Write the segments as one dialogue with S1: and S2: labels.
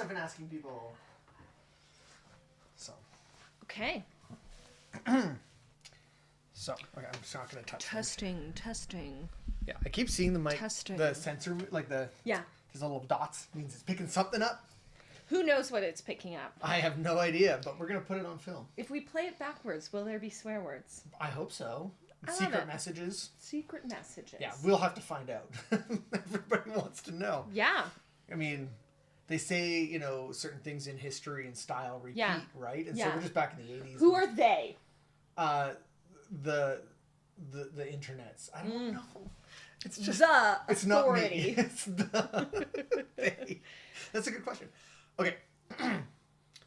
S1: I've been asking people. So.
S2: Okay.
S1: So, okay, I'm just not going to touch
S2: Testing.
S1: Yeah, I keep seeing the mic,
S2: Testing.
S1: the sensor, like these little dots. Means it's picking something up.
S2: Who knows what it's picking up?
S1: I have no idea, but we're going to put it on film.
S2: If we play it backwards, will there be swear words?
S1: I hope so.
S2: I love
S1: Secret
S2: it.
S1: messages.
S2: Secret messages.
S1: Yeah, we'll have to find out. Everybody wants to know.
S2: Yeah.
S1: I mean, they say, you know, certain things in history and style repeat, right? And so we're just back in the 80s.
S2: Who are they?
S1: The internets. I don't know. It's just
S2: the
S1: it's
S2: authority.
S1: Not me. It's the they. That's a good question. Okay.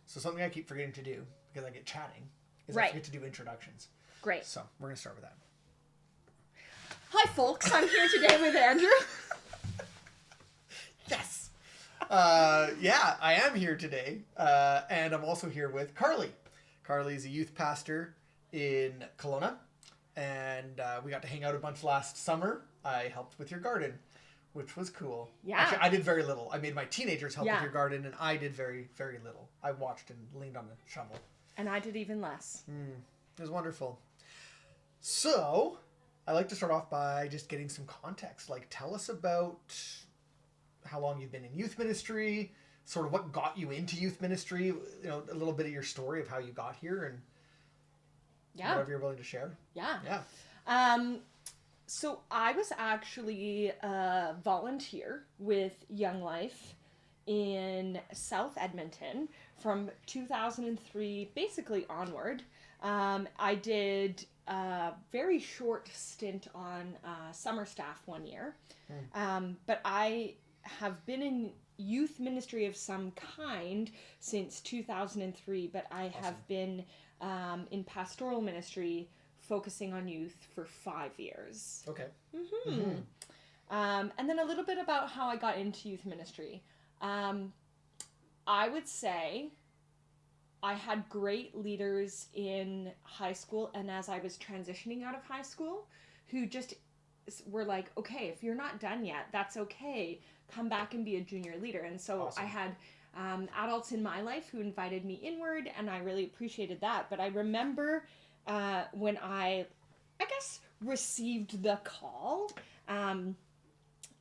S1: So something I keep forgetting to do because I get chatting is I forget to do introductions.
S2: Great.
S1: So we're gonna start with that.
S2: Hi folks, I'm here today with Andrew.
S1: Yes. Yeah, I am here today, and I'm also here with Carlee. Carlee is a youth pastor in Kelowna, and we got to hang out a bunch last summer. I helped with your garden, which was cool.
S2: Yeah.
S1: Actually, I did very little. I made my teenagers help with your garden, and I did very, very little. I watched and leaned on a shovel.
S2: And I did even less.
S1: It was wonderful. So, I like to start off by just getting some context. Like, tell us about how long you've been in youth ministry, sort of what got you into youth ministry, you know, a little bit of your story of how you got here, and whatever you're willing to share.
S2: Yeah.
S1: Yeah.
S2: So I was actually a volunteer with Young Life in South Edmonton from 2003 basically onward. I did a very short stint on summer staff 1 year. But I have been in youth ministry of some kind since 2003, but I have been in pastoral ministry focusing on youth for 5 years.
S1: Okay.
S2: And then a little bit about how I got into youth ministry. I would say I had great leaders in high school and as I was transitioning out of high school who just were like, okay, if you're not done yet, that's okay. Come back and be a junior leader. And so I had adults in my life who invited me inward, and I really appreciated that. But I remember when I guess, received the call, and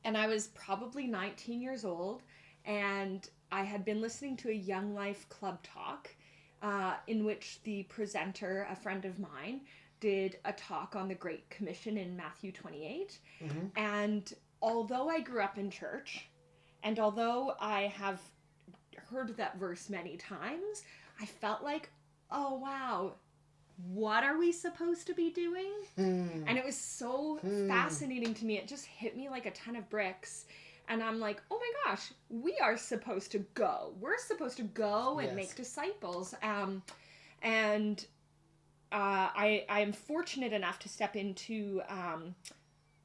S2: I was probably 19 years old, and I had been listening to a Young Life Club talk in which the presenter, a friend of mine, did a talk on the Great Commission in Matthew 28. And although I grew up in church, and although I have heard that verse many times, I felt like, oh wow, what are we supposed to be doing? And it was so fascinating to me. It just hit me like a ton of bricks. And I'm like, oh my gosh, we are supposed to go. We're supposed to go and make disciples. And I am fortunate enough to step into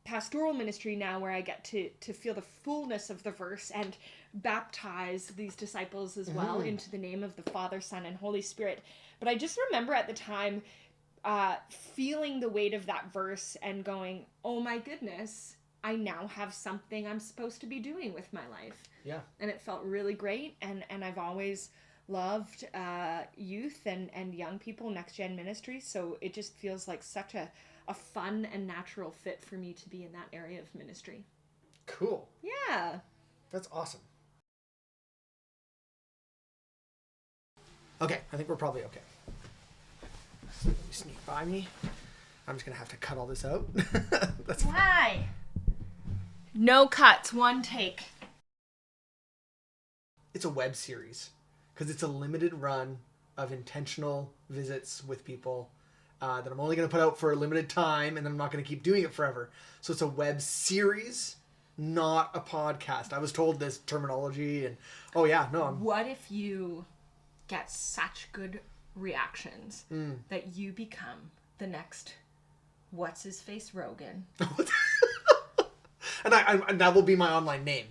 S2: pastoral ministry now, where I get to feel the fullness of the verse and baptize these disciples as well into the name of the Father, Son, and Holy Spirit. But I just remember at the time feeling the weight of that verse and going, oh my goodness, I now have something I'm supposed to be doing with my life.
S1: Yeah.
S2: And it felt really great. And I've always loved youth and young people, next gen ministry. So it just feels like such a fun and natural fit for me to be in that area of ministry.
S1: Cool.
S2: Yeah.
S1: That's awesome. Okay, I think we're probably okay. So let me sneak by me. I'm just going to have to cut all this out. That's fine.
S2: Why? No cuts, one take.
S1: It's a web series because it's a limited run of intentional visits with people that I'm only going to put out for a limited time, and then I'm not going to keep doing it forever. So it's a web series, not a podcast. I was told this terminology, and
S2: What if you get such good reactions that you become the next what's his face Rogan?
S1: and that will be my online name.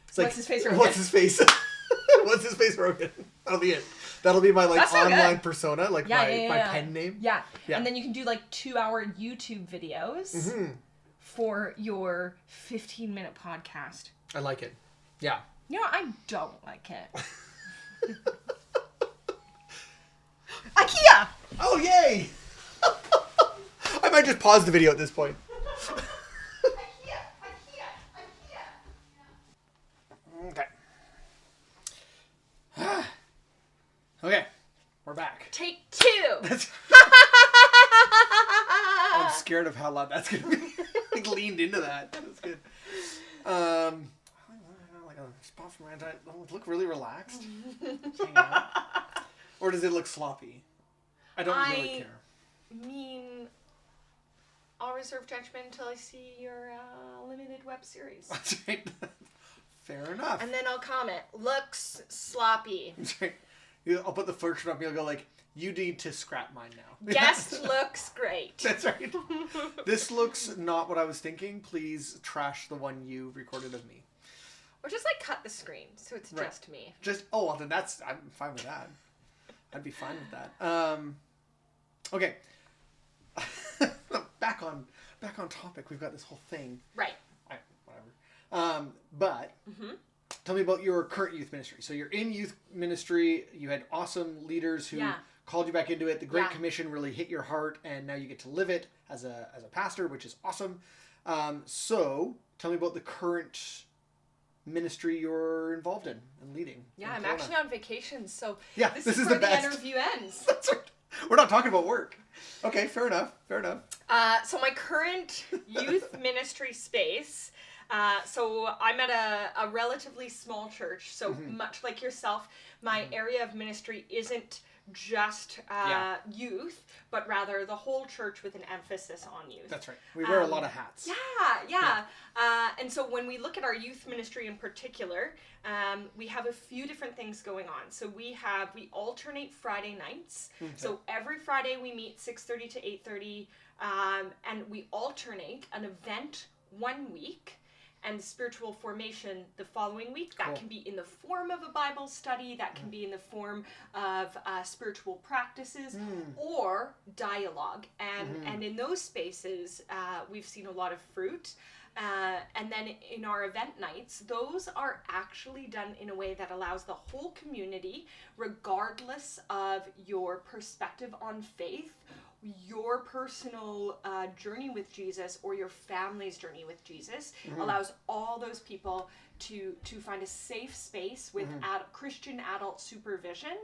S1: It's like,
S2: what's his face Rogan?
S1: What's his face? What's his face Rogan? That'll be it. That'll be my online persona, like my pen name.
S2: Yeah. And then you can do 2-hour YouTube videos for your 15-minute podcast.
S1: I like it. Yeah.
S2: You know, I don't like it. IKEA!
S1: Oh, yay! I might just pause the video at this point. Okay. Okay, we're back.
S2: Take 2.
S1: I'm scared of how loud that's gonna be. Like leaned into that. That's good. Like a spot from my look really relaxed. Hang out. Or does it look sloppy? I don't really care.
S2: mean, I'll reserve judgment until I see your limited web series.
S1: That's right. Fair enough.
S2: And then I'll comment, looks sloppy.
S1: That's right. I'll put the first up and you'll go like, you need to scrap mine now.
S2: Guest looks great.
S1: That's right. This looks not what I was thinking. Please trash the one you recorded of me.
S2: Or just like cut the screen so it's
S1: Right.
S2: just me.
S1: Well then I'm fine with that. I'd be fine with that. Okay. back on topic. We've got this whole thing.
S2: Right.
S1: Whatever. But tell me about your current youth ministry. So you're in youth ministry. You had awesome leaders who called you back into it. The Great Commission really hit your heart, and now you get to live it as a pastor, which is awesome. So tell me about the current ministry you're involved in and leading.
S2: Yeah, I'm actually on vacation, so this is
S1: the
S2: where the
S1: best.
S2: interview ends.
S1: That's right. We're not talking about work. Okay, fair enough.
S2: So my current youth ministry space, so I'm at a relatively small church, so much like yourself, my area of ministry isn't just youth, but rather the whole church with an emphasis on youth.
S1: That's right. We wear a lot of hats.
S2: Yeah. And so when we look at our youth ministry in particular, we have a few different things going on. So we alternate Friday nights. Okay. So every Friday we meet 6:30 to 8:30, and we alternate an event one week and spiritual formation the following week. That can be in the form of a Bible study, that can be in the form of spiritual practices or dialogue. And in those spaces, we've seen a lot of fruit. And then in our event nights, those are actually done in a way that allows the whole community, regardless of your perspective on faith, your personal journey with Jesus or your family's journey with Jesus, allows all those people to find a safe space with Christian adult supervision.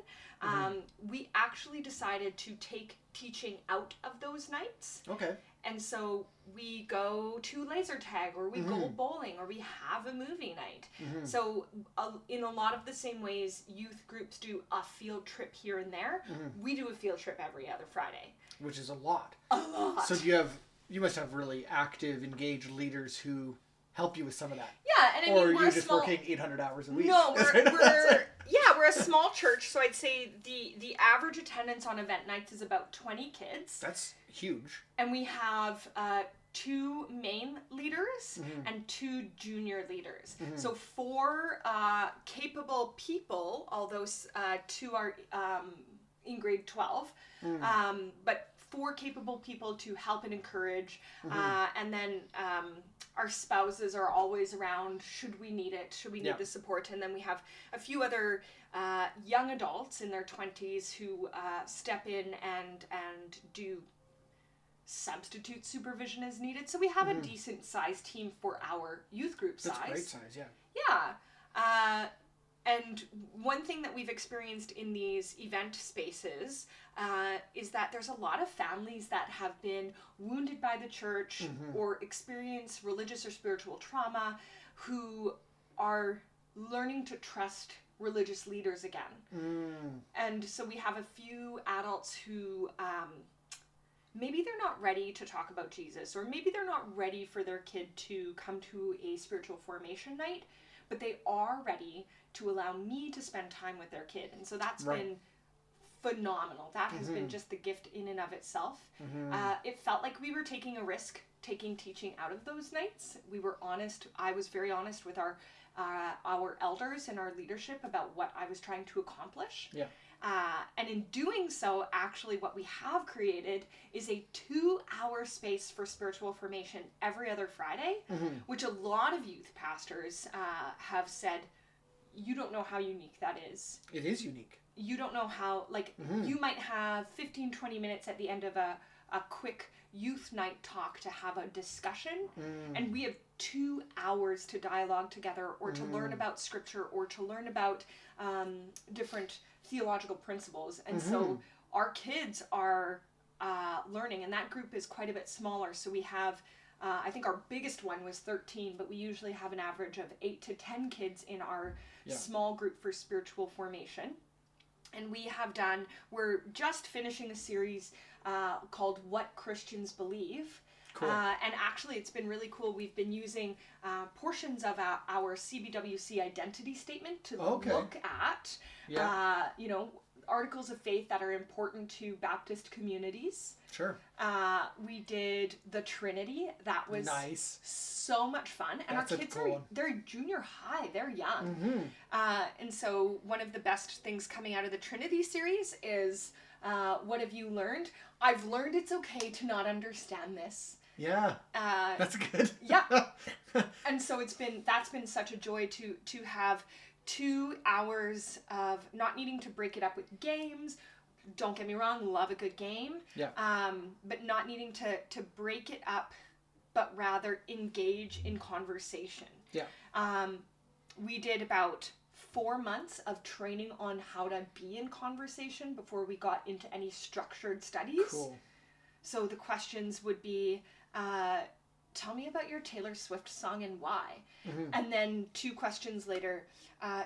S2: We actually decided to take teaching out of those nights.
S1: Okay.
S2: And so we go to laser tag, or we go bowling, or we have a movie night. So in a lot of the same ways youth groups do a field trip here and there, we do a field trip every other Friday.
S1: Which is a lot.
S2: A lot.
S1: So you must have really active, engaged leaders who help you with some of that.
S2: Yeah, and I mean,
S1: or
S2: we're
S1: you're just working 800 hours a week.
S2: No, we're a small church, so I'd say the average attendance on event nights is about 20 kids.
S1: That's huge.
S2: And we have 2 main leaders and 2 junior leaders. So 4 capable people, although 2 are in grade 12, but 4 capable people to help and encourage, and then our spouses are always around should we need it, should we need the support. And then we have a few other young adults in their 20s who step in and do substitute supervision as needed. So we have a decent sized team for our youth group size.
S1: That's great size, yeah.
S2: Yeah. And one thing that we've experienced in these event spaces is that there's a lot of families that have been wounded by the church or experience religious or spiritual trauma who are learning to trust religious leaders again. And so we have a few adults who maybe they're not ready to talk about Jesus, or maybe they're not ready for their kid to come to a spiritual formation night, but they are ready to allow me to spend time with their kid. And so that's been phenomenal. That has been just the gift in and of itself. It felt like we were taking a risk taking teaching out of those nights. We were honest. I was very honest with our elders and our leadership about what I was trying to accomplish.
S1: Yeah.
S2: And in doing so, actually what we have created is a 2-hour space for spiritual formation every other Friday, which a lot of youth pastors have said, you don't know how unique that is.
S1: It is unique.
S2: You don't know how, like, you might have 15, 20 minutes at the end of a quick youth night talk to have a discussion, and we have 2 hours to dialogue together, or to learn about scripture, or to learn about different theological principles. And so our kids are learning, and that group is quite a bit smaller. So we have, I think our biggest one was 13, but we usually have an average of 8 to 10 kids in our small group for spiritual formation. And we're just finishing a series called What Christians Believe. Cool. And actually, it's been really cool. We've been using portions of our CBWC identity statement to look at, articles of faith that are important to Baptist communities.
S1: Sure.
S2: We did the Trinity. That was
S1: nice.
S2: So much fun. And our kids they're junior high. They're young. And so one of the best things coming out of the Trinity series is, what have you learned? I've learned it's okay to not understand this.
S1: Yeah. That's good.
S2: Yeah. And so that's been such a joy to have 2 hours of not needing to break it up with games. Don't get me wrong, love a good game.
S1: Yeah.
S2: But not needing to break it up, but rather engage in conversation.
S1: Yeah.
S2: We did about 4 months of training on how to be in conversation before we got into any structured studies.
S1: Cool.
S2: So the questions would be, tell me about your Taylor Swift song and why. And then 2 questions later,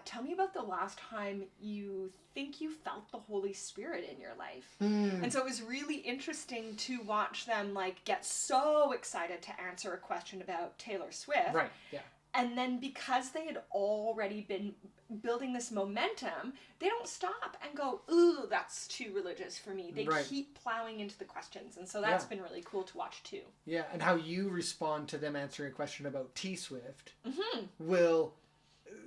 S2: tell me about the last time you think you felt the Holy Spirit in your life. And so it was really interesting to watch them get so excited to answer a question about Taylor Swift.
S1: Right, yeah.
S2: And then because they had already been building this momentum, they don't stop and go, ooh, that's too religious for me. They keep plowing into the questions. And so that's been really cool to watch too.
S1: Yeah, and how you respond to them answering a question about T Swift will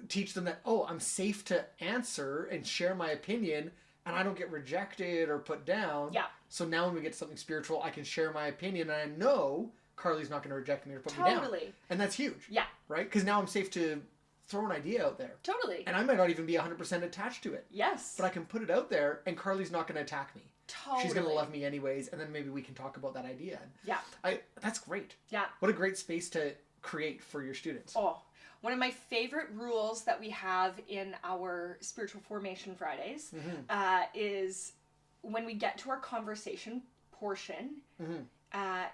S1: teach them that, I'm safe to answer and share my opinion, and I don't get rejected or put down.
S2: Yeah. So
S1: now when we get to something spiritual, I can share my opinion, and I know Carlee's not going to reject me or put me down.
S2: Totally.
S1: And that's huge.
S2: Yeah.
S1: Right? Because now I'm safe to throw an idea out there.
S2: Totally.
S1: And I might not even be 100% attached to it.
S2: Yes.
S1: But I can put it out there, and Carlee's not going to attack me.
S2: Totally.
S1: She's going to love me anyways, and then maybe we can talk about that idea.
S2: Yeah.
S1: That's great.
S2: Yeah.
S1: What a great space to create for your students.
S2: Oh, one of my favorite rules that we have in our Spiritual Formation Fridays is when we get to our conversation portion,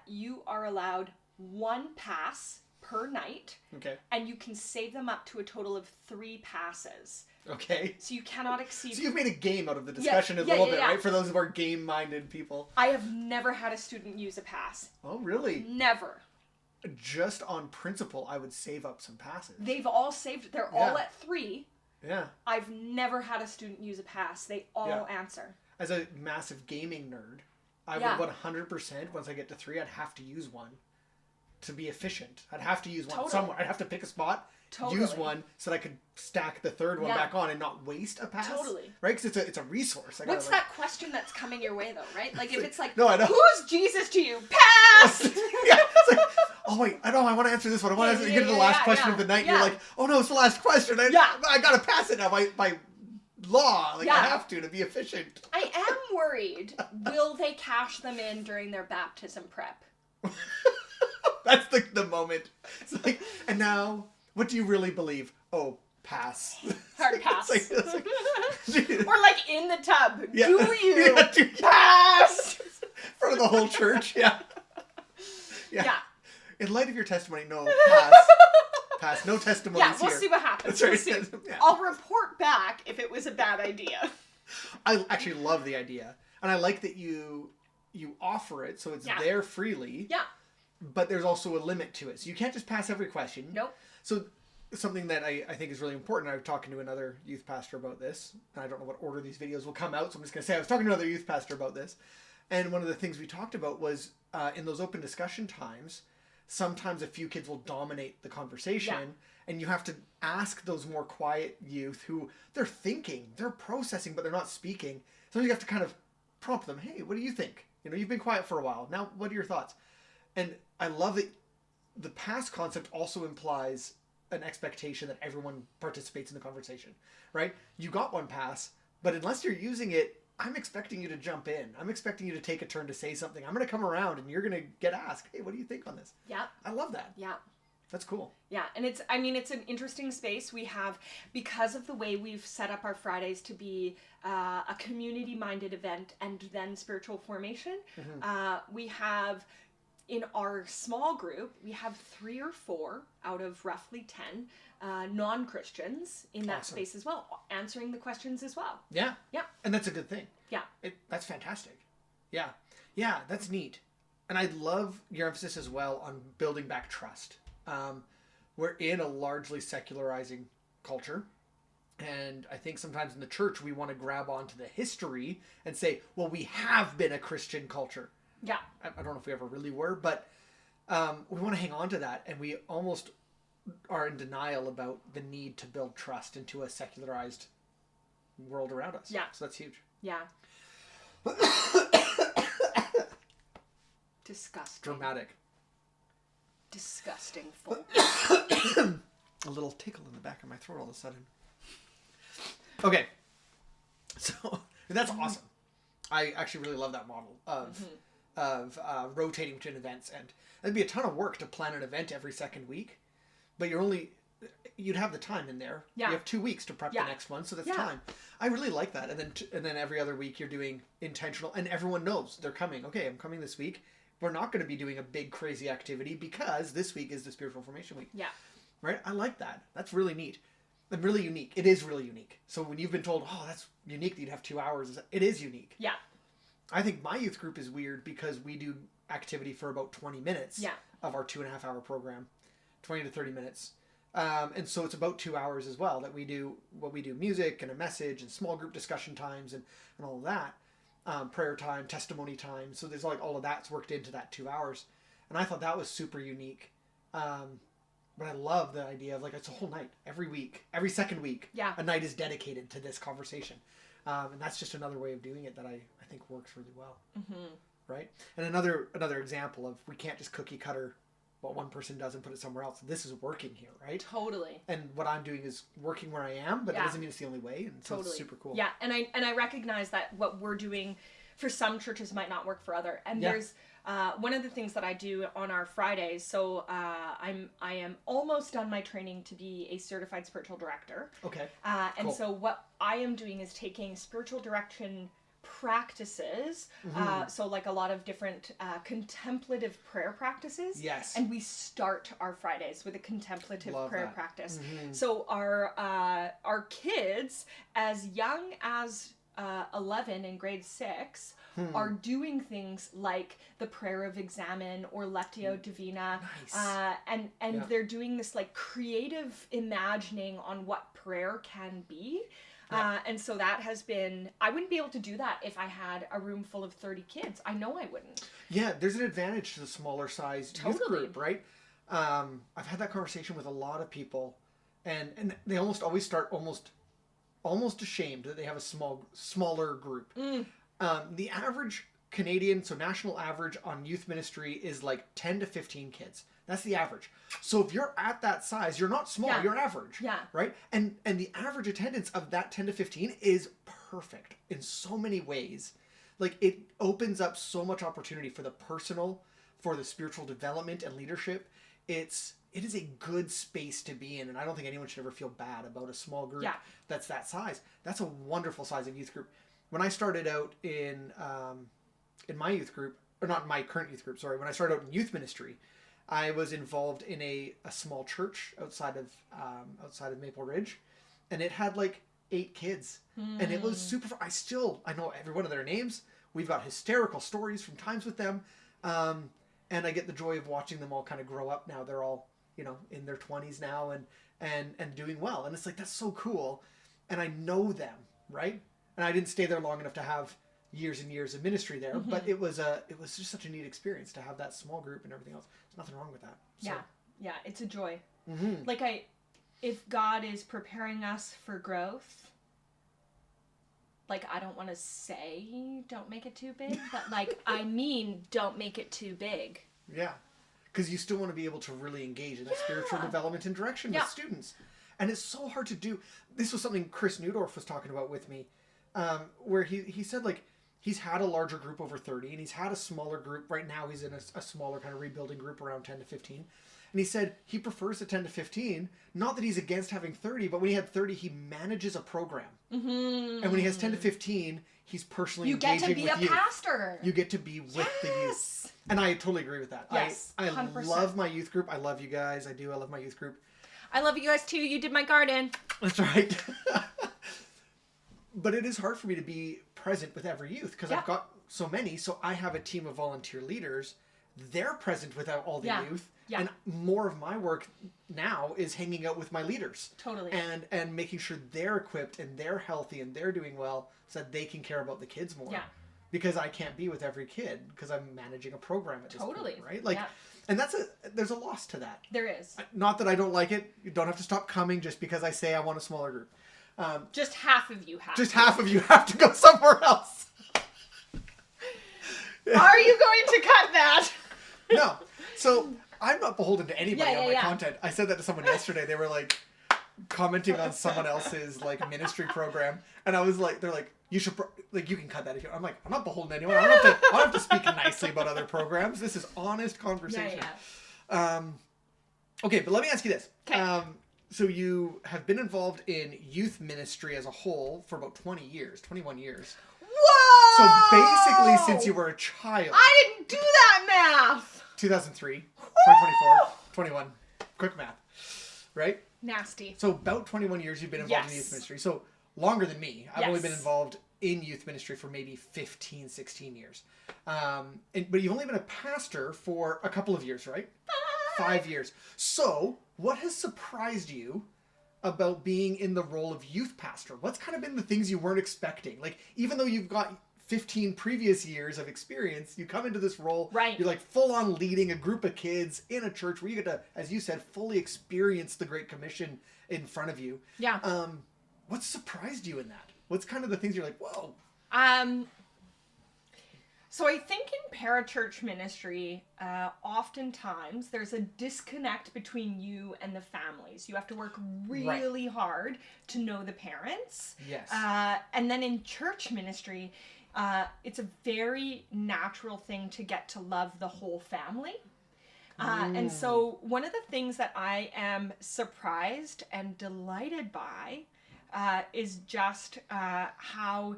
S2: you are allowed 1 pass per night.
S1: Okay.
S2: And you can save them up to a total of 3 passes.
S1: Okay.
S2: So you cannot exceed...
S1: So you've made a game out of the discussion a little bit, right? For those of our game-minded people.
S2: I have never had a student use a pass.
S1: Oh, really?
S2: Never.
S1: Just on principle, I would save up some passes.
S2: They've all saved... They're all at 3.
S1: Yeah.
S2: I've never had a student use a pass. They all answer.
S1: As a massive gaming nerd, I would 100%, once I get to 3, I'd have to use one to be efficient. I'd have to use one somewhere. I'd have to pick a spot, use one, so that I could stack the 3rd one back on and not waste a pass.
S2: Totally.
S1: Right? Because it's a resource.
S2: What's that question that's coming your way, though, right? Like, if it's like,
S1: no, I know.
S2: Who's Jesus to you? Pass!
S1: It's like, oh, wait, I want to answer this one. I want to answer. You get to the last question of the night, and you're like, oh, no, it's the last question. I got to pass it now by law. I have to be efficient.
S2: I am worried. Will they cash them in during their baptism prep?
S1: That's the moment. It's like, and now, what do you really believe? Oh, pass.
S2: Hard pass.
S1: It's like,
S2: or like in the tub.
S1: Yeah.
S2: Do you pass?
S1: In front of the whole church. Yeah. In light of your testimony, no, pass. Pass. No testimonies here.
S2: Yeah, we'll see what happens.
S1: That's right.
S2: I'll report back if it was a bad idea.
S1: I actually love the idea. And I like that you offer it so it's there freely.
S2: Yeah.
S1: But there's also a limit to it. So you can't just pass every question.
S2: Nope.
S1: So something that I think is really important, I was talking to another youth pastor about this, and I don't know what order these videos will come out, so I'm just going to say I was talking to another youth pastor about this, and one of the things we talked about was in those open discussion times, sometimes a few kids will dominate the conversation, and you have to ask those more quiet youth who they're thinking, they're processing, but they're not speaking. So you have to kind of prompt them, hey, what do you think? You've been quiet for a while. Now, what are your thoughts? And I love that the pass concept also implies an expectation that everyone participates in the conversation, right? You got one pass, but unless you're using it, I'm expecting you to jump in. I'm expecting you to take a turn to say something. I'm going to come around and you're going to get asked, hey, what do you think on this?
S2: Yeah.
S1: I love that.
S2: Yeah.
S1: That's cool.
S2: Yeah, and it's an interesting space. We have, because of the way we've set up our Fridays to be a community-minded event and then spiritual formation, we have, in our small group, we have 3 or 4 out of roughly 10 non-Christians in that space as well, answering the questions as well.
S1: Yeah.
S2: Yeah.
S1: And that's a good thing.
S2: Yeah.
S1: That's fantastic. Yeah. Yeah, that's neat. And I love your emphasis as well on building back trust. We're in a largely secularizing culture. And I think sometimes in the church, we want to grab onto the history and say, well, we have been a Christian culture.
S2: Yeah.
S1: I don't know if we ever really were, but we want to hang on to that. And we almost are in denial about the need to build trust into a secularized world around us.
S2: Yeah.
S1: So that's huge.
S2: Yeah. Disgusting.
S1: Dramatic.
S2: Disgusting full.
S1: A little tickle in the back of my throat all of a sudden. Okay. So that's awesome. I actually really love that model of rotating between events, and it'd be a ton of work to plan an event every second week, but you'd have the time in there.
S2: Yeah.
S1: You have 2 weeks to prep the next one, so that's time. I really like that. And then every other week you're doing intentional, and everyone knows they're coming. Okay, I'm coming this week. We're not going to be doing a big crazy activity because this week is the spiritual formation week.
S2: Yeah.
S1: Right? I like that. That's really neat. And really unique. It is really unique. So when you've been told, oh, that's unique that you'd have 2 hours, it is unique.
S2: Yeah.
S1: I think my youth group is weird because we do activity for about 20 minutes of our 2.5 hour program, 20 to 30 minutes. And so it's about 2 hours as well that we do music and a message and small group discussion times and all of that. Prayer time, testimony time. So there's like all of that's worked into that 2 hours. And I thought that was super unique. But I love the idea of like, it's a whole night every week, every second week, a night is dedicated to this conversation. And that's just another way of doing it that I think works really well. Mm-hmm. Right. And another example of, we can't just cookie cutter what one person does and put it somewhere else. This is working here, right?
S2: Totally.
S1: And what I'm doing is working where I am, but it doesn't mean it's the only way. And so it's super cool.
S2: Yeah. And I recognize that what we're doing for some churches might not work for other. And there's one of the things that I do on our Fridays. So I am almost done my training to be a certified spiritual director.
S1: Okay.
S2: And so what I am doing is taking spiritual direction practices, so like a lot of different contemplative prayer practices.
S1: Yes.
S2: And we start our Fridays with a contemplative prayer practice.
S1: Mm-hmm.
S2: So our kids, as young as 11 in grade 6, are doing things like the prayer of examen or Lectio Divina.
S1: Nice.
S2: And they're doing this like creative imagining on what prayer can be. And so that has been, I wouldn't be able to do that if I had a room full of 30 kids. I know I wouldn't. Yeah,
S1: there's an advantage to the smaller size youth group, right? I've had that conversation with a lot of people, and they almost always start almost ashamed that they have a smaller group. The average Canadian, so national average on youth ministry is like 10 to 15 kids. That's the average. So if you're at that size, you're not small, you're average. Yeah. Right? And the average attendance of that 10 to 15 is perfect in so many ways. Like, it opens up so much opportunity for the personal, for the spiritual development and leadership. It is a good space to be in, and I don't think anyone should ever feel bad about a small group that's that size. That's a wonderful size of youth group. When I started out in my youth group, or not in my current youth group, sorry, when I started out in youth ministry, I was involved in a small church outside of Maple Ridge, and it had like 8 kids, and it was super fun. I know every one of their names. We've got hysterical stories from times with them, and I get the joy of watching them all kind of grow up now. They're all, in their 20s now and doing well, and it's like, that's so cool, and I know them, right? And I didn't stay there long enough to have years and years of ministry there, but it was just such a neat experience to have that small group and everything else. There's nothing wrong with that. So.
S2: Yeah, it's a joy. Like if God is preparing us for growth, like, I don't want to say don't make it too big, but like, I mean, don't make it too big.
S1: Yeah, because you still want to be able to really engage in that spiritual development and direction with students. And it's so hard to do. This was something Chris Newdorf was talking about with me, where he said, like, he's had a larger group over 30, and he's had a smaller group. Right now he's in a smaller kind of rebuilding group around 10 to 15. And he said he prefers the 10 to 15, not that he's against having 30, but when he had 30, he manages a program. And when he has 10 to 15, he's personally engaging with you.
S2: You get to be a pastor.
S1: You get to be with the youth. And I totally agree with that.
S2: Yes,
S1: I love my youth group. I love you guys. I love my youth group.
S2: I love you guys too. You did my garden.
S1: That's right. But it is hard for me to be present with every youth because I've got so many. So I have a team of volunteer leaders. They're present with all the youth. Yeah. And more of my work now is hanging out with my leaders.
S2: Totally.
S1: And making sure they're equipped and they're healthy and they're doing well so that they can care about the kids more. Yeah. Because I can't be with every kid because I'm managing a program at this point, right? Like, and there's a loss to that.
S2: There is.
S1: Not that I don't like it. You don't have to stop coming just because I say I want a smaller group.
S2: Just half of you have.
S1: Just half of you have to go somewhere else.
S2: Are you going to cut that?
S1: No. So I'm not beholden to anybody on my content. I said that to someone yesterday. They were like commenting on someone else's like ministry program, and I was like, they're like, you should you can cut that if you. I'm like, I'm not beholden to anyone. I don't have to speak nicely about other programs. This is honest conversation. Okay, but let me ask you this. Okay. So you have been involved in youth ministry as a whole for about 21 years.
S2: Whoa!
S1: So basically since you were a child.
S2: I didn't do that math!
S1: 2003, 2024, 21. Quick math. Right?
S2: Nasty.
S1: So about 21 years you've been involved in youth ministry. So longer than me. I've only been involved in youth ministry for maybe 15, 16 years. But you've only been a pastor for a couple of years, right? 5 years. So what has surprised you about being in the role of youth pastor? What's kind of been the things you weren't expecting? Like, even though you've got 15 previous years of experience, you come into this role, you're like full on leading a group of kids in a church where you get to, as you said, fully experience the Great Commission in front of you. Yeah. What surprised you in that? What's kind of the things you're like, whoa?
S2: So I think in parachurch ministry, oftentimes there's a disconnect between you and the families. You have to work really hard to know the parents.
S1: Yes.
S2: And then in church ministry, it's a very natural thing to get to love the whole family. And so one of the things that I am surprised and delighted by is just how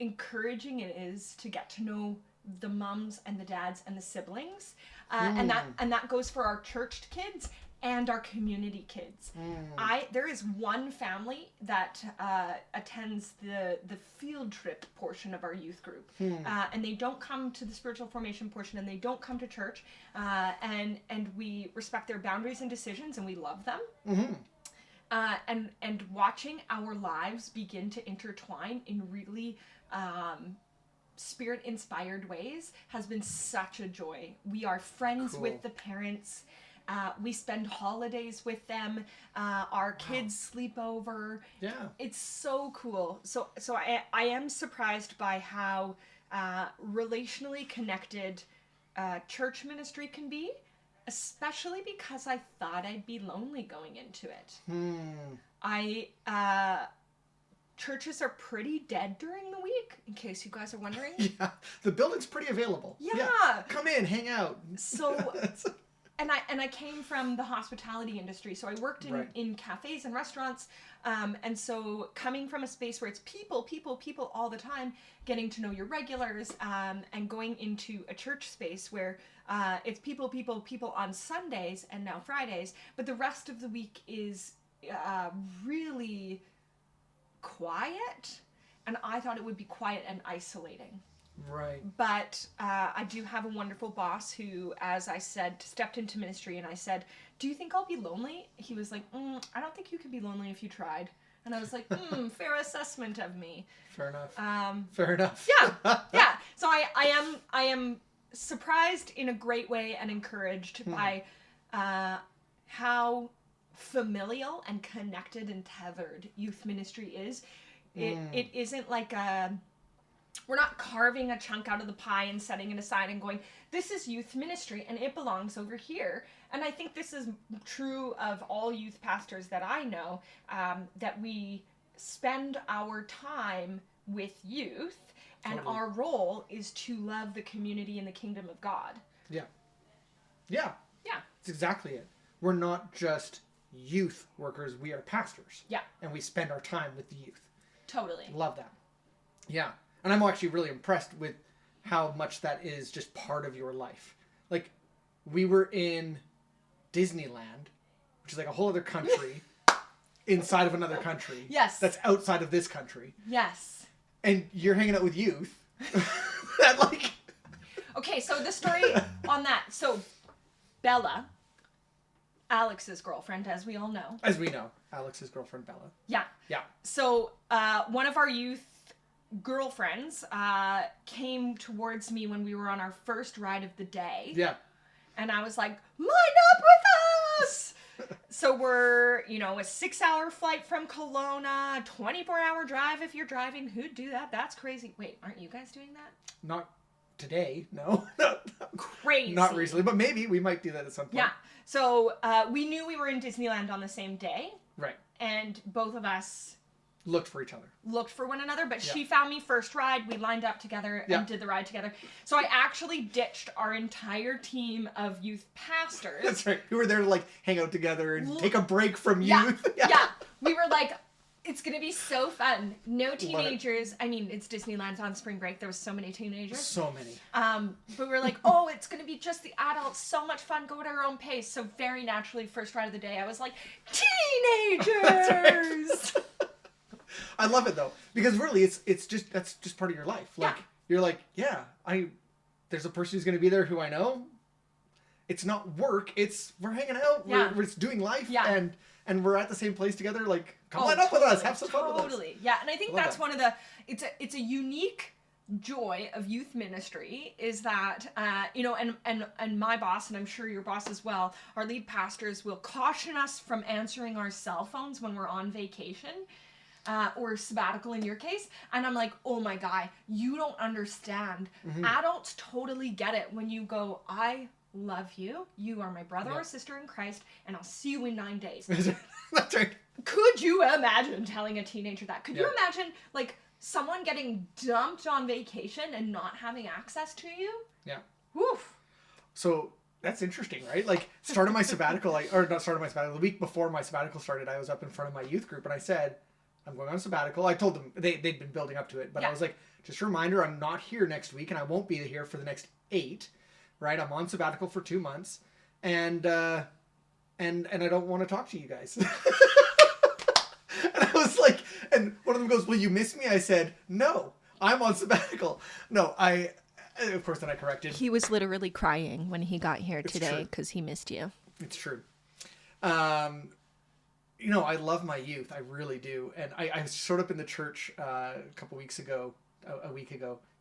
S2: encouraging it is to get to know the mums and the dads and the siblings, and that goes for our church kids and our community kids. There is one family that attends the field trip portion of our youth group, and they don't come to the spiritual formation portion, and they don't come to church, and we respect their boundaries and decisions, and we love them. And watching our lives begin to intertwine in really spirit-inspired ways has been such a joy. We are friends with the parents. We spend holidays with them. Our kids sleep over. Yeah. It's so cool. So I am surprised by how relationally connected church ministry can be, especially because I thought I'd be lonely going into it. Churches are pretty dead during the week, in case you guys are wondering.
S1: Yeah, the building's pretty available.
S2: Yeah.
S1: Come in, hang out.
S2: So, and I came from the hospitality industry, so I worked in cafes and restaurants, and so coming from a space where it's people all the time, getting to know your regulars, and going into a church space where it's people on Sundays and now Fridays, but the rest of the week is really quiet, and I thought it would be quiet and isolating.
S1: Right.
S2: But I do have a wonderful boss who, as I said, stepped into ministry, and I said, do you think I'll be lonely? He was like, I don't think you could be lonely if you tried. And I was like, fair assessment of me.
S1: Fair enough. Fair enough.
S2: Yeah. So I am surprised in a great way and encouraged by how familial and connected and tethered youth ministry is. It isn't like we're not carving a chunk out of the pie and setting it aside and going, this is youth ministry and it belongs over here. And I think this is true of all youth pastors that I know, that we spend our time with youth, and
S1: Totally.
S2: our role is to love the community and the kingdom of God.
S1: Yeah. Yeah.
S2: Yeah.
S1: That's exactly it. We're not just youth workers, we are pastors.
S2: Yeah.
S1: And we spend our time with the youth.
S2: Totally.
S1: Love that. Yeah. And I'm actually really impressed with how much that is just part of your life. Like, we were in Disneyland, which is like a whole other country inside of another country.
S2: Yes.
S1: That's outside of this country.
S2: Yes.
S1: And you're hanging out with youth. That, like...
S2: Okay, so the story on that. So, Bella, Alex's girlfriend, as we all know.
S1: As we know, Alex's girlfriend, Bella.
S2: Yeah.
S1: Yeah.
S2: So, one of our youth girlfriends came towards me when we were on our first ride of the day.
S1: Yeah.
S2: And I was like, line up with us! So we're, a 6-hour flight from Kelowna, 24-hour drive if you're driving. Who'd do that? That's crazy. Wait, aren't you guys doing that?
S1: Not today, no. No.
S2: Crazy.
S1: Not recently, but maybe we might do that at some point.
S2: Yeah. So we knew we were in Disneyland on the same day.
S1: Right.
S2: And both of us
S1: Looked for each other.
S2: looked for one another, but
S1: Yeah.
S2: she found me first ride. We lined up together
S1: Yeah.
S2: and did the ride together. So I actually ditched our entire team of youth pastors.
S1: That's right. We were there to like hang out together and take a break from
S2: Yeah.
S1: youth.
S2: Yeah. We were like, it's going to be so fun. No teenagers. I mean, it's Disneyland on spring break. There was so many teenagers.
S1: So many.
S2: But we were like, oh, it's going to be just the adults. So much fun. Go at our own pace. So very naturally, first ride of the day, I was like, teenagers!
S1: I love it though, because really that's just part of your life. Like,
S2: Yeah.
S1: you're like, yeah, there's a person who's going to be there who I know. It's not work. It's we're hanging out.
S2: Yeah.
S1: We're just doing life.
S2: Yeah.
S1: And we're at the same place together. Like, come
S2: Oh,
S1: line up with us.
S2: totally,
S1: Have some fun with us.
S2: Totally. Yeah, and I think
S1: Love
S2: that's
S1: that.
S2: one of the it's a unique joy of youth ministry is that and my boss, and I'm sure your boss as well, our lead pastors will caution us from answering our cell phones when we're on vacation. Or sabbatical in your case. And I'm like, oh my guy, you don't understand.
S1: Mm-hmm.
S2: Adults totally get it when you go, I love you. You are my brother
S1: Yeah.
S2: or sister in Christ, and I'll see you in 9 days.
S1: That's right.
S2: Could you imagine telling a teenager that? Could you
S1: Yeah.
S2: imagine, like, someone getting dumped on vacation and not having access to you?
S1: Yeah.
S2: Woof.
S1: So that's interesting, right? Like, started my sabbatical, the week before my sabbatical started, I was up in front of my youth group and I said, I'm going on sabbatical. I told them, they'd been building up to it, but
S2: Yeah.
S1: I was like, just a reminder, I'm not here next week and I won't be here for the next 8, right? I'm on sabbatical for 2 months and I don't want to talk to you guys. And I was like, and one of them goes, will you miss me? I said, no, I'm on sabbatical. No, of course, then I corrected.
S3: He was literally crying when he got here
S1: It's
S3: today
S1: true.
S3: because he missed you.
S1: It's true. I love my youth. I really do. And I showed up in the church a week ago,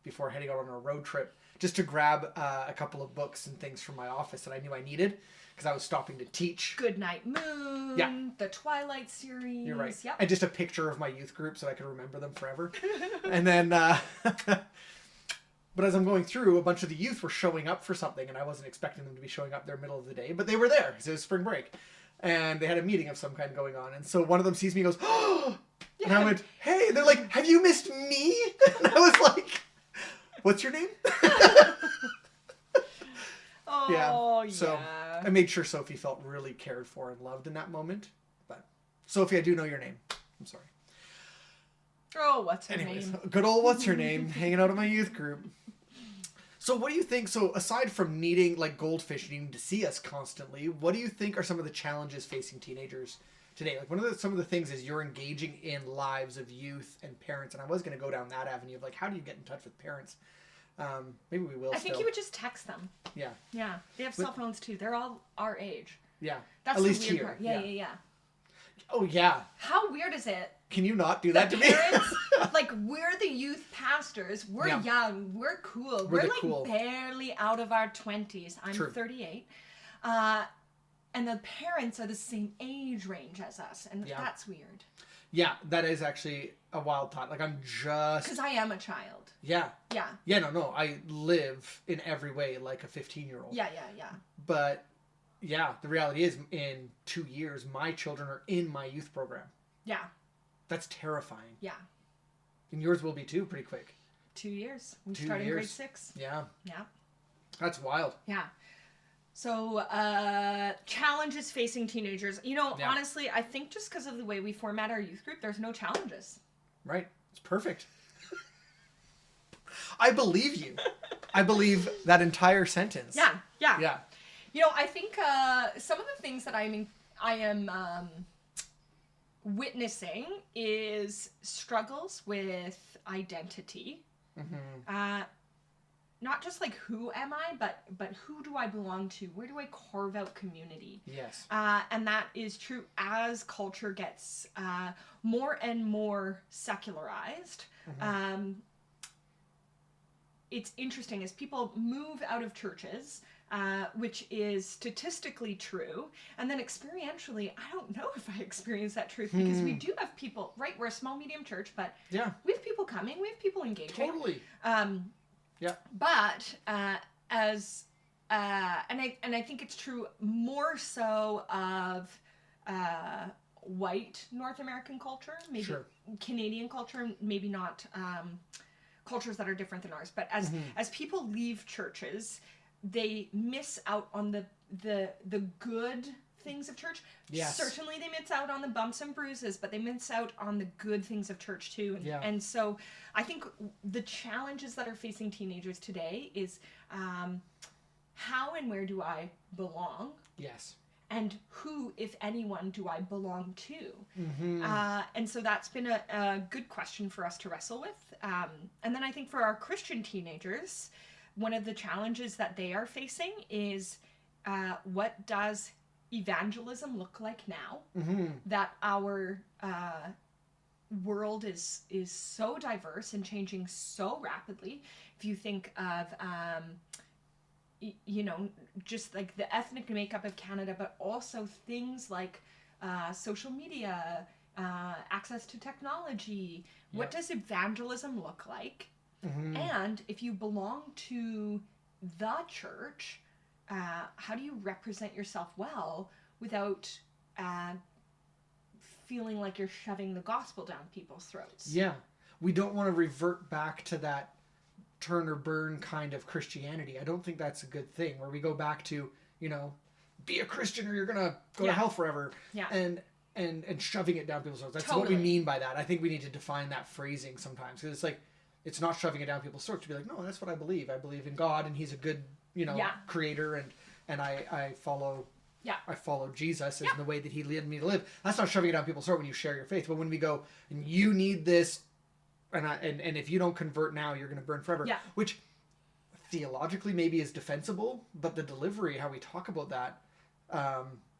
S1: before heading out on a road trip, just to grab a couple of books and things from my office that I knew I needed because I was stopping to teach.
S2: Goodnight Moon.
S1: Yeah.
S2: The Twilight series.
S1: You're right.
S2: Yep.
S1: And just a picture of my youth group so I could remember them forever. And then, but as I'm going through, a bunch of the youth were showing up for something, and I wasn't expecting them to be showing up there middle of the day, but they were there because it was spring break. And they had a meeting of some kind going on. And so one of them sees me and goes, oh! And I went, hey. And they're like, have you missed me? And I was like, what's your name?
S2: Oh, yeah.
S1: So I made sure Sophie felt really cared for and loved in that moment. But Sophie, I do know your name. I'm sorry.
S2: Oh, what's her
S1: Anyways,
S2: name?
S1: good old what's her name, hanging out in my youth group. So what do you think, so aside from needing, like goldfish, needing to see us constantly, what do you think are some of the challenges facing teenagers today? Like some of the things is you're engaging in lives of youth and parents, and I was going to go down that avenue of like, how do you get in touch with parents? Maybe we will
S2: I think
S1: still.
S2: you would just text them.
S1: Yeah.
S2: Yeah. They have cell phones too. They're all our age.
S1: Yeah.
S2: That's
S1: At
S2: the
S1: least
S2: weird
S1: here.
S2: part. Yeah.
S1: Oh, yeah.
S2: How weird is it?
S1: Can you not do that to me?
S2: Parents, like, we're the youth pastors. We're
S1: Yeah.
S2: young. We're cool.
S1: We're
S2: We're
S1: the
S2: like
S1: cool.
S2: barely out of our 20s. I'm
S1: True.
S2: 38. And the parents are the same age range as us. And
S1: Yeah.
S2: that's weird.
S1: Yeah, that is actually a wild thought. Like, I'm just...
S2: Because I am a child.
S1: Yeah.
S2: Yeah.
S1: Yeah, no. I live in every way like a 15-year-old.
S2: Yeah.
S1: But, yeah, the reality is in 2 years, my children are in my youth program.
S2: Yeah.
S1: That's terrifying.
S2: Yeah.
S1: And yours will be too, pretty quick.
S2: 2 years. We
S1: 2
S2: start in
S1: years.
S2: grade 6.
S1: Yeah.
S2: Yeah.
S1: That's wild.
S2: Yeah. So, challenges facing teenagers. You know,
S1: Yeah.
S2: honestly, I think just because of the way we format our youth group, there's no challenges.
S1: Right. It's perfect. I believe you. I believe that entire sentence.
S2: Yeah.
S1: Yeah.
S2: You know, I think some of the things that I am witnessing is struggles with identity.
S1: Mm-hmm.
S2: Not just like who am I, but who do I belong to? Where do I carve out community?
S1: Yes.
S2: And that is true as culture gets more and more secularized.
S1: Mm-hmm.
S2: It's interesting as people move out of churches, which is statistically true, and then experientially, I don't know if I experience that truth because we do have people, right? We're a small, medium church, but
S1: Yeah.
S2: we have people coming, we have people engaging.
S1: Totally. Yeah.
S2: But as and I think it's true more so of white North American culture, maybe
S1: Sure.
S2: Canadian culture, maybe not cultures that are different than ours. But as people leave churches, they miss out on the good things of church.
S1: Yes.
S2: Certainly they miss out on the bumps and bruises, but they miss out on the good things of church too. And,
S1: Yeah.
S2: and so I think the challenges that are facing teenagers today is how and where do I belong?
S1: Yes.
S2: And who, if anyone, do I belong to?
S1: Mm-hmm.
S2: And so that's been a good question for us to wrestle with. And then I think for our Christian teenagers, one of the challenges that they are facing is what does evangelism look like now?
S1: Mm-hmm.
S2: That our world is so diverse and changing so rapidly. If you think of you know, just like the ethnic makeup of Canada, but also things like social media, access to technology.
S1: Yeah.
S2: What does evangelism look like?
S1: Mm-hmm.
S2: And if you belong to the church, how do you represent yourself well without feeling like you're shoving the gospel down people's throats?
S1: Yeah. We don't want to revert back to that turn or burn kind of Christianity. I don't think that's a good thing, where we go back to, you know, be a Christian or you're going to go to hell forever.
S2: Yeah.
S1: And shoving it down people's throats. That's
S2: Totally.
S1: what we mean by that. I think we need to define that phrasing sometimes. Because it's like, it's not shoving it down people's throats to be like, no, that's what I believe. I believe in God and he's a good, you know, creator and I follow Jesus in the way that he led me to live. That's not shoving it down people's throat when you share your faith. But when we go, and you need this, and if you don't convert now, you're going to burn forever.
S2: Yeah.
S1: Which theologically maybe is defensible, but the delivery, how we talk about that,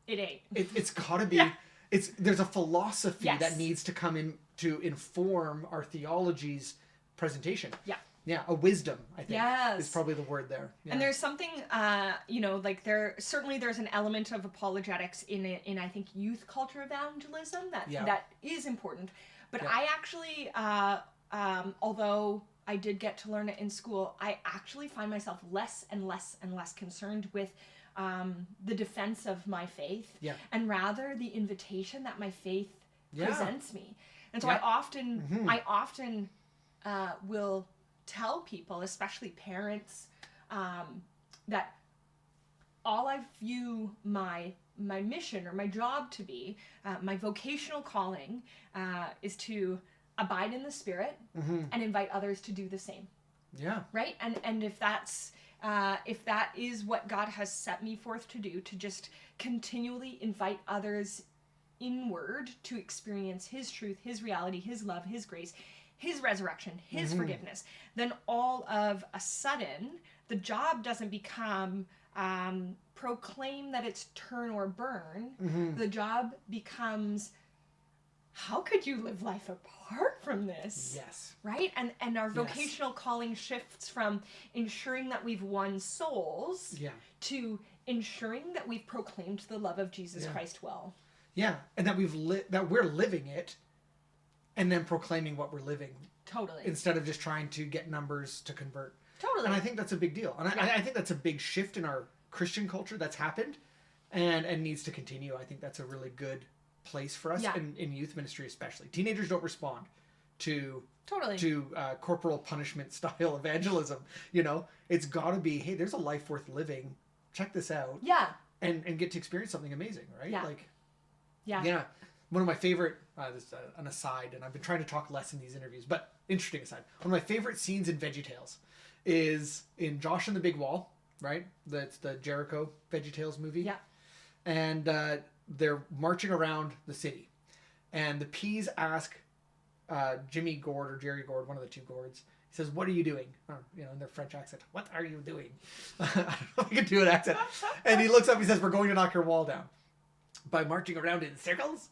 S2: It ain't.
S1: it's got to be.
S2: Yeah.
S1: There's a philosophy
S2: Yes.
S1: that needs to come in to inform our theology's presentation.
S2: Yeah.
S1: Yeah, a wisdom, I think,
S2: Yes.
S1: is probably the word there. Yeah.
S2: And there's something, you know, like there's an element of apologetics in I think youth culture evangelism that is important. But I actually, although I did get to learn it in school, I actually find myself less and less and less concerned with the defense of my faith, and rather the invitation that my faith presents me. And so I often will tell people, especially parents, that all I view my mission or my job to be, my vocational calling, is to abide in the Spirit and invite others to do the same.
S1: Yeah.
S2: Right? And if that's if that is what God has set me forth to do, to just continually invite others inward to experience his truth, his reality, his love, his grace, his resurrection, his forgiveness, then all of a sudden the job doesn't become proclaim that it's turn or burn. The job becomes, how could you live life apart from this?
S1: Yes.
S2: Right? And our vocational calling shifts from ensuring that we've won souls to ensuring that we've proclaimed the love of Jesus Christ well.
S1: Yeah, and that we're living it and then proclaiming what we're living
S2: Totally.
S1: instead of just trying to get numbers to convert.
S2: Totally.
S1: And I think that's a big deal. And I think that's a big shift in our Christian culture that's happened and needs to continue. I think that's a really good place for us in youth ministry especially. Teenagers don't respond to corporal punishment style evangelism. You know, it's got to be, hey, there's a life worth living. Check this out.
S2: Yeah.
S1: And get to experience something amazing, right?
S2: Yeah.
S1: Like,
S2: yeah.
S1: One of my favorite, this is an aside, and I've been trying to talk less in these interviews, but interesting aside. One of my favorite scenes in VeggieTales is in Josh and the Big Wall, right? That's the Jericho VeggieTales movie.
S2: Yeah.
S1: And they're marching around the city. And the Peas ask Jimmy Gord or Jerry Gord, one of the two Gords, he says, "What are you doing?" Or, in their French accent. "What are you doing?" I don't know if I can do an accent. And he looks up, he says, "We're going to knock your wall down." "By marching around in circles?"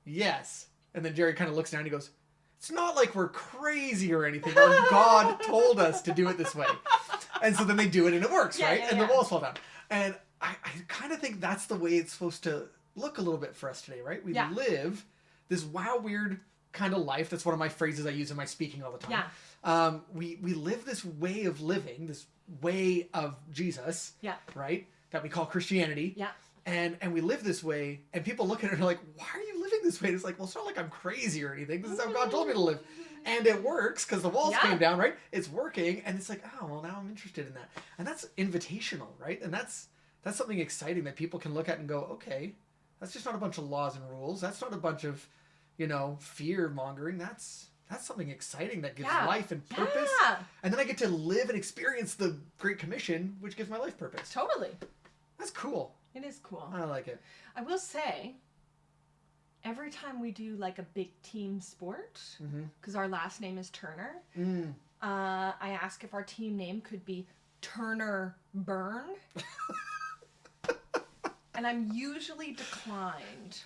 S1: "Yes." And then Jerry kind of looks down and he goes, "It's not like we're crazy or anything. Or God told us to do it this way." And so then they do it and it works, right? And the walls fall down. And I kind of think that's the way it's supposed to look a little bit for us today, right? We live this weird kind of life. That's one of my phrases I use in my speaking all the time.
S2: Yeah.
S1: We live this way of living, this way of Jesus, right? That we call Christianity.
S2: Yeah.
S1: And we live this way, and people look at it and are like, "Why are you living this way?" And it's like, well, it's not like I'm crazy or anything. This is how God told me to live. And it works because the walls came down, right? It's working, and it's like, oh, well, now I'm interested in that. And that's invitational, right? And that's something exciting that people can look at and go, okay, that's just not a bunch of laws and rules. That's not a bunch of, fear mongering. That's something exciting that gives life and purpose. Yeah. And then I get to live and experience the Great Commission, which gives my life purpose.
S2: Totally.
S1: That's cool.
S2: It is cool.
S1: I like it.
S2: I will say, every time we do like a big team sport, because our last name is Turner, I ask if our team name could be Turner Burn. And I'm usually declined.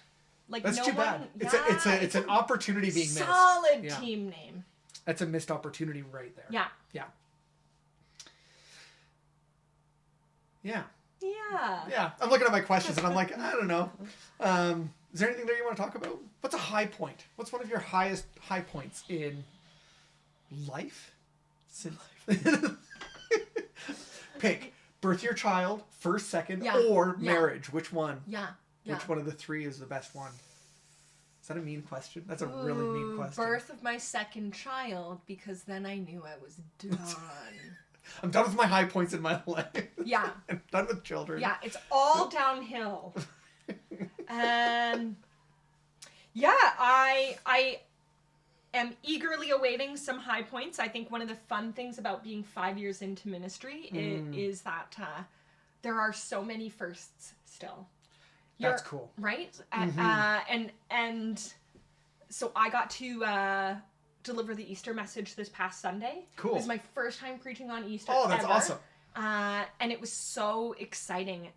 S2: Like,
S1: that's
S2: no
S1: too bad. It's an opportunity being missed.
S2: Solid team name.
S1: That's a missed opportunity right there.
S2: Yeah.
S1: Yeah. Yeah.
S2: Yeah.
S1: Yeah. I'm looking at my questions and I'm like, I don't know. Is there anything there you want to talk about? What's a high point? What's one of your highest high points in life? Pick. Birth your child, first, second, or marriage. Which one?
S2: Yeah.
S1: Which one of the three is the best one? Is that a mean question? That's a really mean question.
S2: Birth of my second child, because then I knew I was done.
S1: I'm done with my high points in my life.
S2: Yeah.
S1: I'm done with children.
S2: Yeah, it's all downhill. I am eagerly awaiting some high points. I think one of the fun things about being 5 years into ministry is that there are so many firsts still.
S1: That's cool.
S2: Right? And so I got to deliver the Easter message this past Sunday.
S1: Cool.
S2: It was my first time preaching on Easter.
S1: Oh, that's awesome.
S2: And it was so exciting.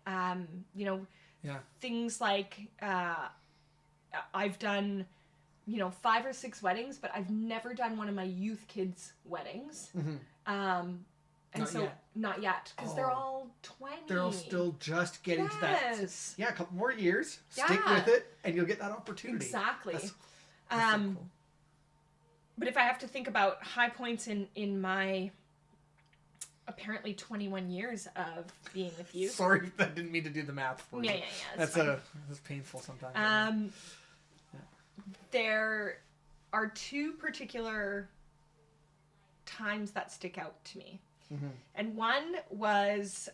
S2: Things like I've done, 5 or 6 weddings, but I've never done one of my youth kids' weddings. Not yet, because they're all 20.
S1: They're all still just getting to that. Yeah, a couple more years.
S2: Yeah.
S1: Stick with it, and you'll get that opportunity.
S2: Exactly.
S1: That's so cool.
S2: But if I have to think about high points in my apparently 21 years of being with you.
S1: Sorry, I didn't mean to do the math for you.
S2: Yeah.
S1: That's painful sometimes.
S2: There are 2 particular times that stick out to me. And one was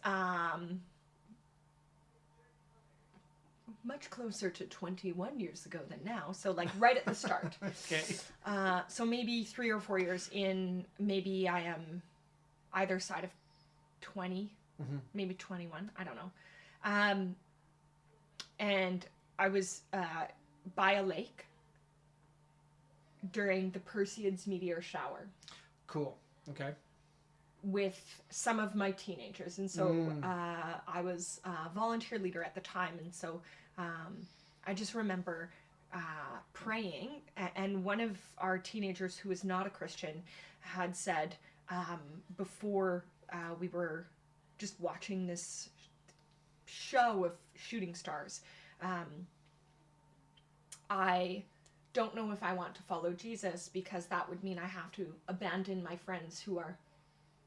S2: much closer to 21 years ago than now. So like right at the start.
S1: Okay.
S2: So maybe 3 or 4 years in, maybe I am either side of 20, maybe 21. I don't know. And I was by a lake during the Perseids meteor shower.
S1: Cool. Okay.
S2: With some of my teenagers. And so I was a volunteer leader at the time. And so I just remember praying. And one of our teenagers who was not a Christian had said, before we were just watching this show of shooting stars, I don't know if I want to follow Jesus, because that would mean I have to abandon my friends who are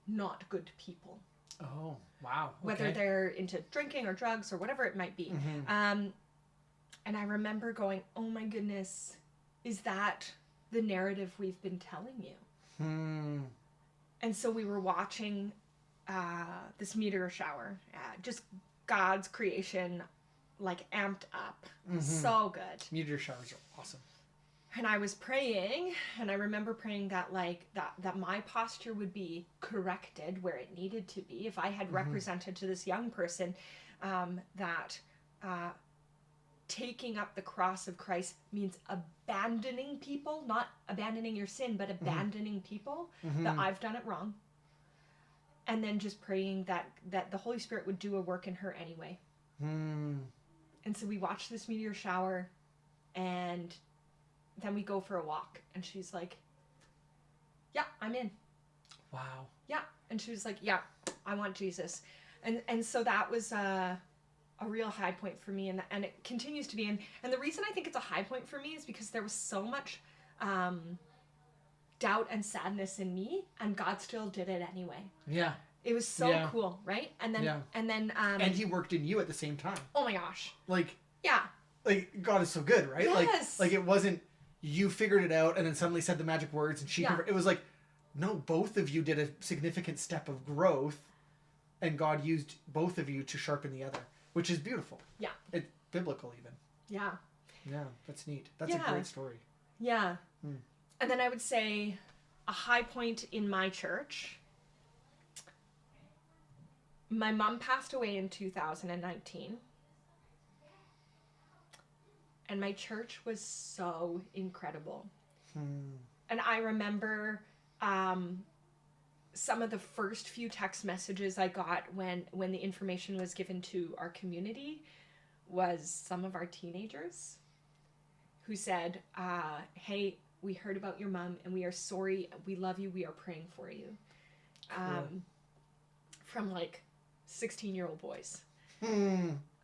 S2: not good people.
S1: Oh, wow. Okay.
S2: Whether they're into drinking or drugs or whatever it might be. And I remember going, oh my goodness, is that the narrative we've been telling you? And so we were watching this meteor shower, just God's creation, like amped up. So good.
S1: Meteor showers are awesome.
S2: And I was praying, and I remember praying that that my posture would be corrected where it needed to be. If I had represented to this young person that taking up the cross of Christ means abandoning people, not abandoning your sin, but abandoning people, that I've done it wrong. And then just praying that the Holy Spirit would do a work in her anyway. And so we watched this meteor shower, and then we go for a walk, and she's like, yeah, I'm in.
S1: Wow.
S2: Yeah. And she was like, yeah, I want Jesus. And so that was a real high point for me, and it continues to be. And the reason I think it's a high point for me is because there was so much doubt and sadness in me, and God still did it anyway.
S1: Yeah.
S2: It was so cool, right? And then
S1: and he worked in you at the same time.
S2: Oh my gosh.
S1: Like,
S2: yeah.
S1: Like, God is so good, right?
S2: Yes.
S1: Like it wasn't you figured it out and then suddenly said the magic words and it was like, no, both of you did a significant step of growth, and God used both of you to sharpen the other, which is beautiful. Yeah. It's biblical even.
S2: Yeah.
S1: Yeah, that's neat. That's a great story.
S2: Yeah. And then I would say a high point in my church. My mom passed away in 2019. And my church was so incredible. And I remember some of the first few text messages I got when the information was given to our community was some of our teenagers who said, hey, we heard about your mom and we are sorry. We love you. We are praying for you. Cool. From like 16-year-old boys.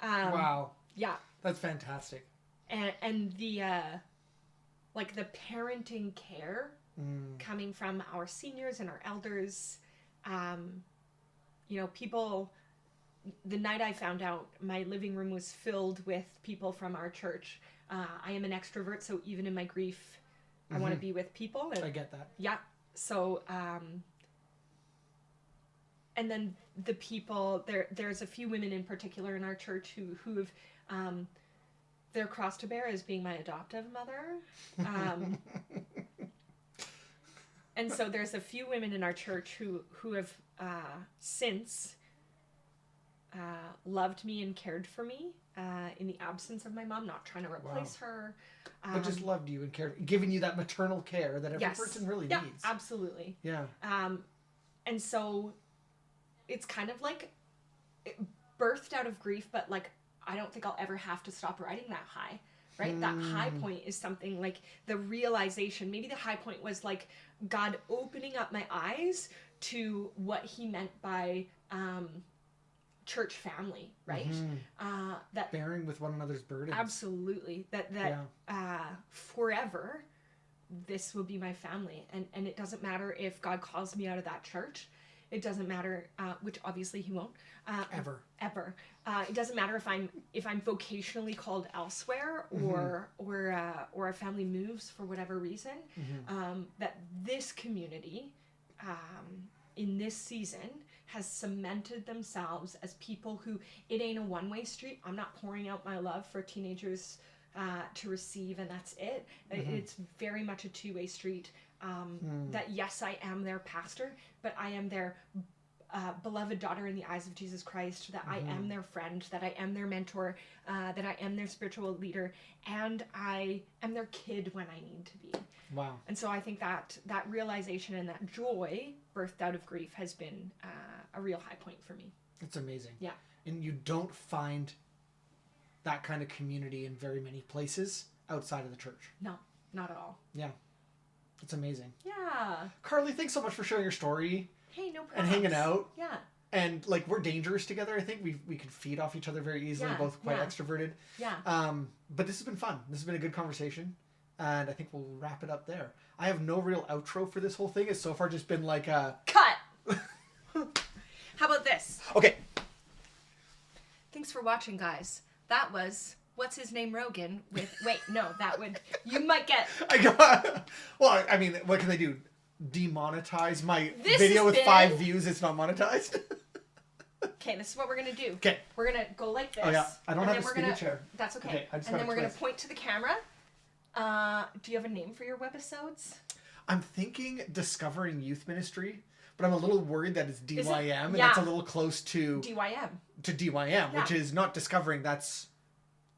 S1: Wow.
S2: Yeah.
S1: That's fantastic.
S2: And the like the parenting care coming from our seniors and our elders, you know, people. The night I found out, my living room was filled with people from our church. I am an extrovert, so even in my grief, I want to be with people. And,
S1: I get that.
S2: Yeah. So, and then the people there's a few women in particular in our church who have their cross to bear as being my adoptive mother. And so there's a few women in our church who have since loved me and cared for me in the absence of my mom, not trying to replace her.
S1: But just loved you and cared, giving you that maternal care that every person really needs.
S2: Absolutely.
S1: Yeah.
S2: And so it's kind of like birthed out of grief, but like, I don't think I'll ever have to stop riding that high, right? That high point is something like the realization. Maybe the high point was like God opening up my eyes to what he meant by church family, right? That
S1: bearing with one another's burdens.
S2: Absolutely. That forever, this will be my family. And it doesn't matter if God calls me out of that church. It doesn't matter, which obviously he won't. Ever. It doesn't matter if I'm vocationally called elsewhere or our family moves for whatever reason. That this community, in this season, has cemented themselves as people who, it ain't a one-way street. I'm not pouring out my love for teenagers to receive and that's it. It's very much a two-way street. That yes, I am their pastor, but I am their beloved daughter in the eyes of Jesus Christ, that I am their friend, that I am their mentor, that I am their spiritual leader, and I am their kid when I need to be.
S1: Wow.
S2: And so I think that realization and that joy birthed out of grief has been a real high point for me.
S1: It's amazing.
S2: Yeah.
S1: And you don't find that kind of community in very many places outside of the church.
S2: No, not at all.
S1: Yeah. It's amazing.
S2: Yeah.
S1: Carlee, thanks so much for sharing your story.
S2: Hey, no problem.
S1: And hanging out.
S2: Yeah.
S1: And like, we're dangerous together. I think we can feed off each other very easily. Both quite extroverted.
S2: Yeah.
S1: But this has been fun. This has been a good conversation. And I think we'll wrap it up there. I have no real outro for this whole thing. It's so far just been like a...
S2: Cut! How about this?
S1: Okay.
S2: Thanks for watching, guys. That was What's His Name Rogan with... Wait, no, that would... You might get...
S1: Well, I mean, what can they do? Demonetize my
S2: This
S1: video
S2: has
S1: with
S2: been-
S1: 5 views? It's not monetized?
S2: Okay, this is what we're going to do.
S1: Okay.
S2: We're going to go like this.
S1: Oh, yeah. I don't
S2: and
S1: have
S2: then
S1: a
S2: we're
S1: spinny
S2: gonna-
S1: chair.
S2: That's okay.
S1: Okay, I just
S2: and
S1: got
S2: then
S1: a
S2: we're going to
S1: twist.
S2: point to the camera. Do you have a name for your webisodes?
S1: I'm thinking Discovering Youth Ministry, but I'm a little worried that it's DYM, and
S2: Yeah.
S1: that's a little close to
S2: DYM.
S1: DYM, which
S2: Yeah.
S1: is not discovering, that's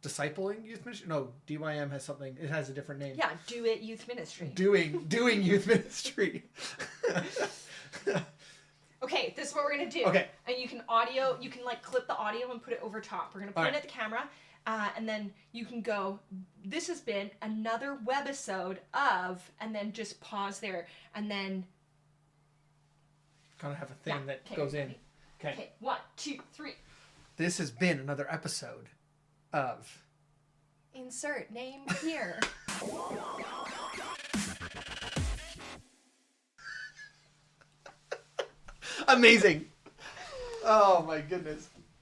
S1: discipling youth ministry. No, DYM has something, it has a different name.
S2: Yeah, Do It Youth Ministry.
S1: Doing youth ministry.
S2: Okay, this is what we're going to do.
S1: Okay.
S2: And you can like clip the audio and put it over top. We're going to point
S1: Alright.
S2: at the camera, and then you can go, this has been another webisode of, and then just pause there, and then...
S1: Kind of have a thing
S2: Yeah,
S1: that
S2: okay,
S1: goes in.
S2: ready?
S1: Okay.
S2: Okay, 1, 2, 3.
S1: This has been another episode of...
S2: Insert name here.
S1: Amazing. Oh my goodness.